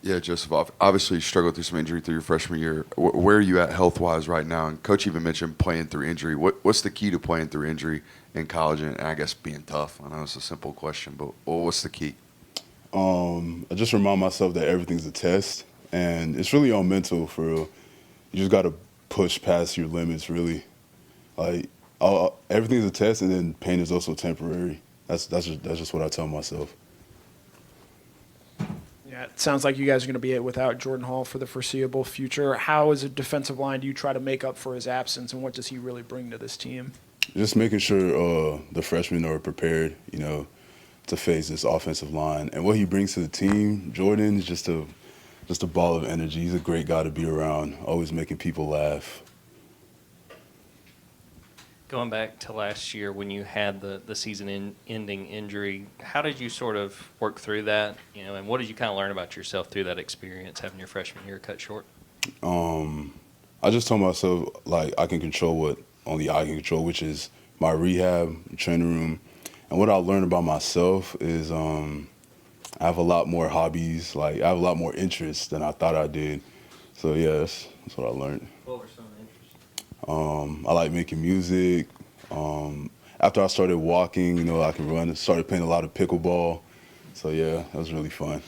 Yeah, Joseph, obviously you struggled through some injury through your freshman year. Where are you at health-wise right now? And Coach even mentioned playing through injury. What's the key to playing through injury in college and I guess being tough? I know it's a simple question, but what's the key? I just remind myself that everything's a test, and it's really all mental for real. You just got to push past your limits, really. Like everything's a test, and then pain is also temporary. That's just what I tell myself. Yeah, it sounds like you guys are going to be without Jordan Hall for the foreseeable future. How, as a defensive line, do you try to make up for his absence, and what does he really bring to this team? Just making sure the freshmen are prepared, to face this offensive line. And what he brings to the team, Jordan, is just a ball of energy. He's a great guy to be around, always making people laugh. Going back to last year when you had the season-ending injury, how did you sort of work through that? And what did you kind of learn about yourself through that experience, having your freshman year cut short? I just told myself, like, I can control what only I can control, which is my rehab, training room. And what I learned about myself is I have a lot more hobbies. Like, I have a lot more interests than I thought I did. So, yeah, that's what I learned. What were some of the interests? I like making music. After I started walking, I can run. I started playing a lot of pickleball. So, yeah, that was really fun.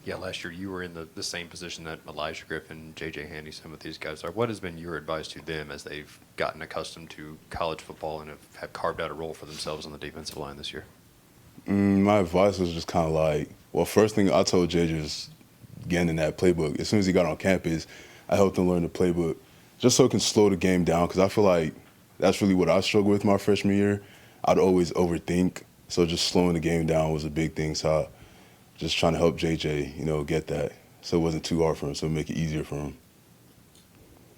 Yeah, last year you were in the same position that Elijah Griffin, J.J. Handy, some of these guys are. What has been your advice to them as they've gotten accustomed to college football and have carved out a role for themselves on the defensive line this year? My advice was just kind of like, well, first thing I told JJ was getting in that playbook. As soon as he got on campus, I helped him learn the playbook just so it can slow the game down, because I feel like that's really what I struggled with my freshman year. I'd always overthink, so just slowing the game down was a big thing. So just trying to help JJ, get that, so it wasn't too hard for him, so make it easier for him.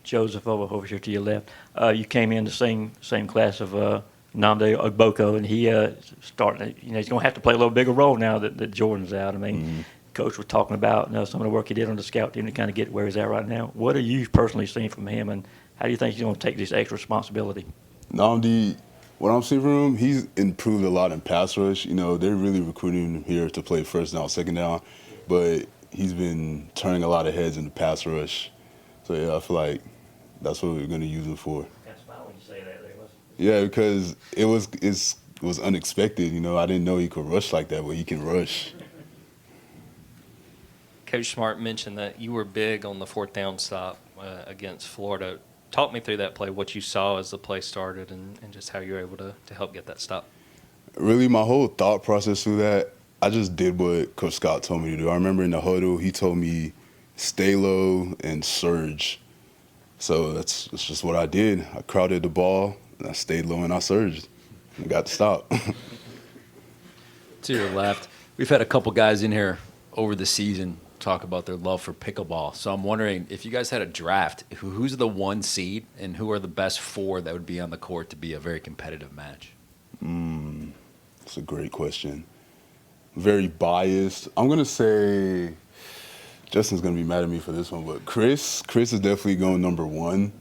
Joseph, over here to your left. You came in the same class of Nnamdi Ogboko, and he starting. He's going to have to play a little bigger role now that Jordan's out. I mean, Coach was talking about some of the work he did on the scout team to kind of get where he's at right now. What are you personally seeing from him, and how do you think he's going to take this extra responsibility? Nnamdi, what I'm seeing from him, he's improved a lot in pass rush. They're really recruiting him here to play first down, second down, but he's been turning a lot of heads in the pass rush. So, yeah, I feel like that's what we're going to use him for. Kind of smile when you say that, Yeah, because it was unexpected. I didn't know he could rush like that, but he can rush. Coach Smart mentioned that you were big on the fourth down stop against Florida. Talk me through that play, what you saw as the play started, and just how you were able to help get that stop. Really, my whole thought process through that, I just did what Coach Scott told me to do. I remember in the huddle, he told me, stay low and surge. So that's just what I did. I crowded the ball, and I stayed low, and I surged. And got the stop. To your left, we've had a couple guys in here over the season talk about their love for pickleball. So I'm wondering, if you guys had a draft, who's the one seed and who are the best four that would be on the court to be a very competitive match? That's a great question. Very biased. I'm going to say Justin's going to be mad at me for this one, but Chris is definitely going number one.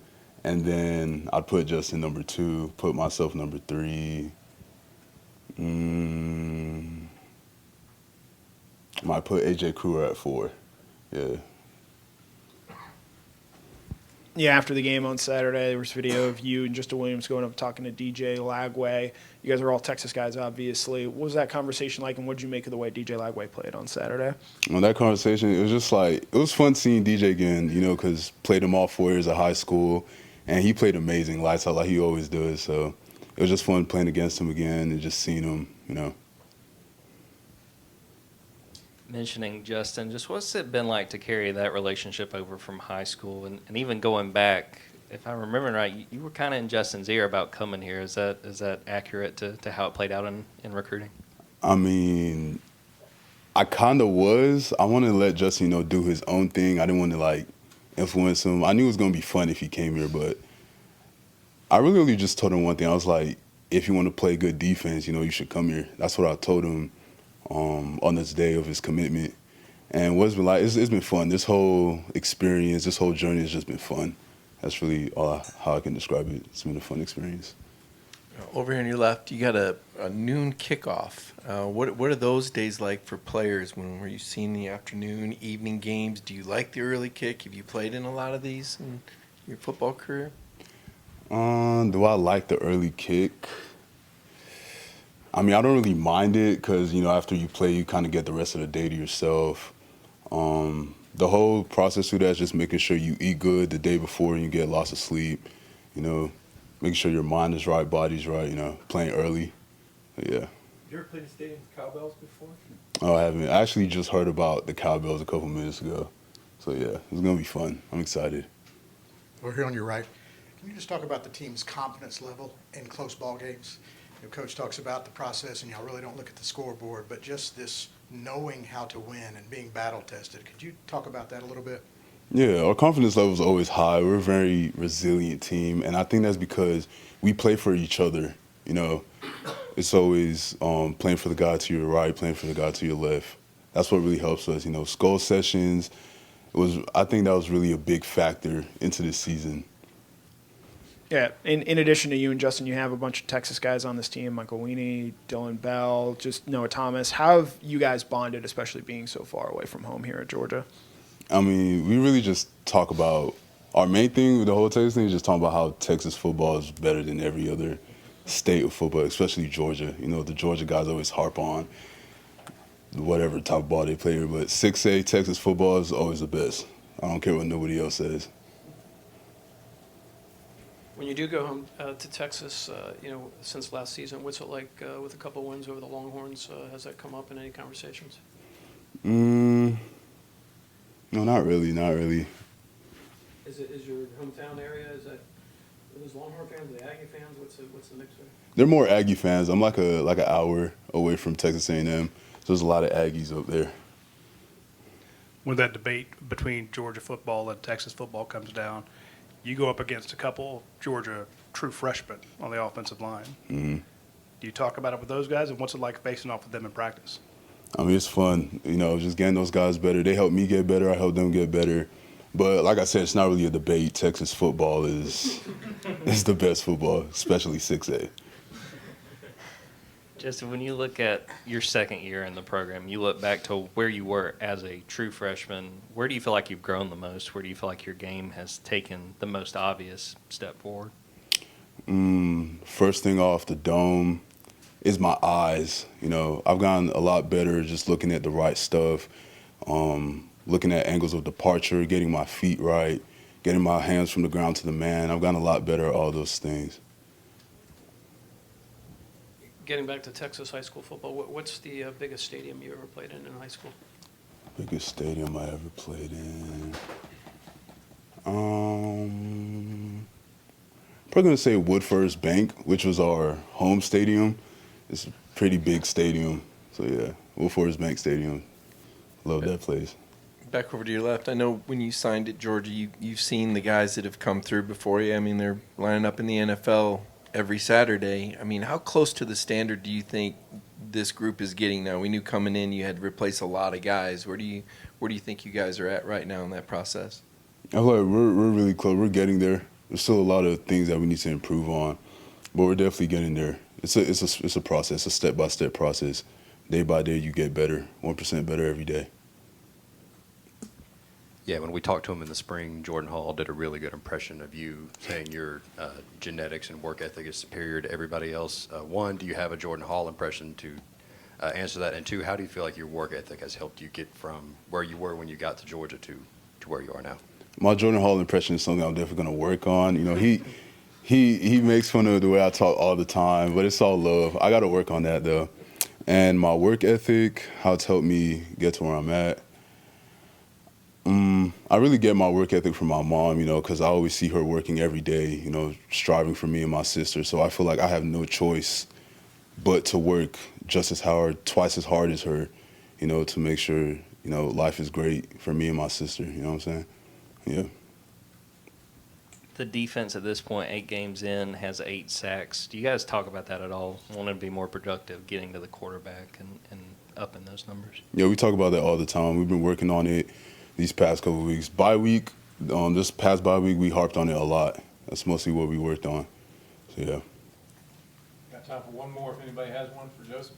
And then I'd put Justin number two, put myself number three. Might put AJ Kruger at four. Yeah. Yeah, after the game on Saturday, there was video of you and Justin Williams going up talking to DJ Lagway. You guys are all Texas guys, obviously. What was that conversation like, and what did you make of the way DJ Lagway played on Saturday? On that conversation, it was just like, it was fun seeing DJ again, because played him all 4 years of high school, and he played amazing, lights out like he always does. So it was just fun playing against him again and just seeing him, Mentioning Justin, just what's it been like to carry that relationship over from high school, and even going back, if I remember right, you were kind of in Justin's ear about coming here. Is that accurate to how it played out in recruiting? I mean, I kind of was. I wanted to let Justin, do his own thing. I didn't want to, influence him. I knew it was going to be fun if he came here, but I really just told him one thing. I was like, if you want to play good defense, you should come here. That's what I told him on this day of his commitment. And what's been like, it's been fun. This whole experience, this whole journey has just been fun. That's really how I can describe it. It's been a fun experience. Over here on your left, you got a noon kickoff. What are those days like for players? When were you seeing the afternoon, evening games? Do you like the early kick? Have you played in a lot of these in your football career? Do I like the early kick? I mean, I don't really mind it because, after you play, you kind of get the rest of the day to yourself. The whole process through that is just making sure you eat good the day before and you get lots of sleep, making sure your mind is right, body's right, playing early. Yeah. You ever played in stadium with cowbells before? Oh, I haven't. I actually just heard about the cowbells a couple minutes ago. So, yeah, it's going to be fun. I'm excited. Over here on your right, can you just talk about the team's confidence level in close ball games? Coach talks about the process, and y'all really don't look at the scoreboard, but just this knowing how to win and being battle tested. Could you talk about that a little bit? Yeah, our confidence level is always high. We're a very resilient team, and I think that's because we play for each other. It's always playing for the guy to your right, playing for the guy to your left. That's what really helps us. Skull sessions. I think that was really a big factor into this season. Yeah, in addition to you and Justin, you have a bunch of Texas guys on this team, Michael Weenie, Dylan Bell, just Noah Thomas. How have you guys bonded, especially being so far away from home here at Georgia? I mean, we really just talk about our main thing with the whole Texas thing is just talking about how Texas football is better than every other state of football, especially Georgia. The Georgia guys always harp on whatever type of ball they play, but 6A Texas football is always the best. I don't care what nobody else says. When you do go home to Texas, since last season, what's it like with a couple wins over the Longhorns? Has that come up in any conversations? No, not really. Is your hometown area, are those Longhorn fans, are they Aggie fans? What's the mix there? They're more Aggie fans. I'm like an hour away from Texas A&M, so there's a lot of Aggies up there. When that debate between Georgia football and Texas football comes down, you go up against a couple Georgia true freshmen on the offensive line. Mm-hmm. Do you talk about it with those guys, and what's it like facing off with them in practice? I mean, it's fun, just getting those guys better. They help me get better. I help them get better. But like I said, it's not really a debate. Texas football is the best football, especially 6A. Justin, when you look at your second year in the program, you look back to where you were as a true freshman, where do you feel like you've grown the most? Where do you feel like your game has taken the most obvious step forward? First thing off the dome is my eyes. I've gotten a lot better just looking at the right stuff, looking at angles of departure, getting my feet right, getting my hands from the ground to the man. I've gotten a lot better at all those things. Getting back to Texas high school football, what's the biggest stadium you ever played in high school? Biggest stadium I ever played in. Probably gonna say Woodford's Bank, which was our home stadium. It's a pretty big stadium. So yeah, Woodford's Bank Stadium. Love that place. Back over to your left, I know when you signed at Georgia, you've seen the guys that have come through before you. I mean, they're lining up in the NFL every Saturday. I mean, how close to the standard do you think this group is getting now? We knew coming in you had to replace a lot of guys. Where do you think you guys are at right now in that process? I feel like we're really close. We're getting there. There's still a lot of things that we need to improve on, but we're definitely getting there. It's a process, a step-by-step process. Day by day, you get better, 1% better every day. Yeah, when we talked to him in the spring, Jordan Hall did a really good impression of you, saying your genetics and work ethic is superior to everybody else. One, do you have a Jordan Hall impression to answer that? And two, how do you feel like your work ethic has helped you get from where you were when you got to Georgia to where you are now? My Jordan Hall impression is something I'm definitely going to work on. He makes fun of the way I talk all the time, but it's all love. I got to work on that, though. And my work ethic, how it's helped me get to where I'm at. I really get my work ethic from my mom, because I always see her working every day, striving for me and my sister. So I feel like I have no choice but to work just as hard, twice as hard as her, to make sure, life is great for me and my sister. You know what I'm saying? Yeah. The defense at this point, 8 games in, has 8 sacks. Do you guys talk about that at all? Wanting to be more productive, getting to the quarterback and upping those numbers? Yeah, we talk about that all the time. We've been working on it these past couple of weeks. Bye week, this past bye week, we harped on it a lot. That's mostly what we worked on. So, yeah. Time for one more if anybody has one for Joseph.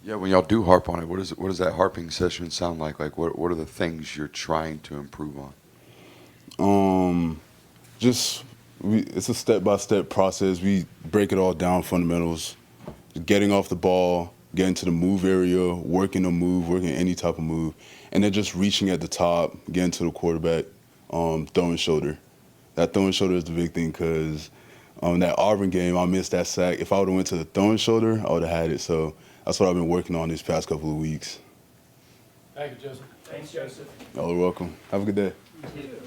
Yeah, when y'all do harp on it, what does that harping session sound like? Like, what are the things you're trying to improve on? It's a step-by-step process. We break it all down, fundamentals, getting off the ball, getting to the move area, working a move, working any type of move, and then just reaching at the top, getting to the quarterback, throwing shoulder. That throwing shoulder is the big thing because that Auburn game, I missed that sack. If I would have went to the throwing shoulder, I would have had it. So that's what I've been working on these past couple of weeks. Thank you, Joseph. Thanks, Joseph. Y'all are welcome. Have a good day. You too.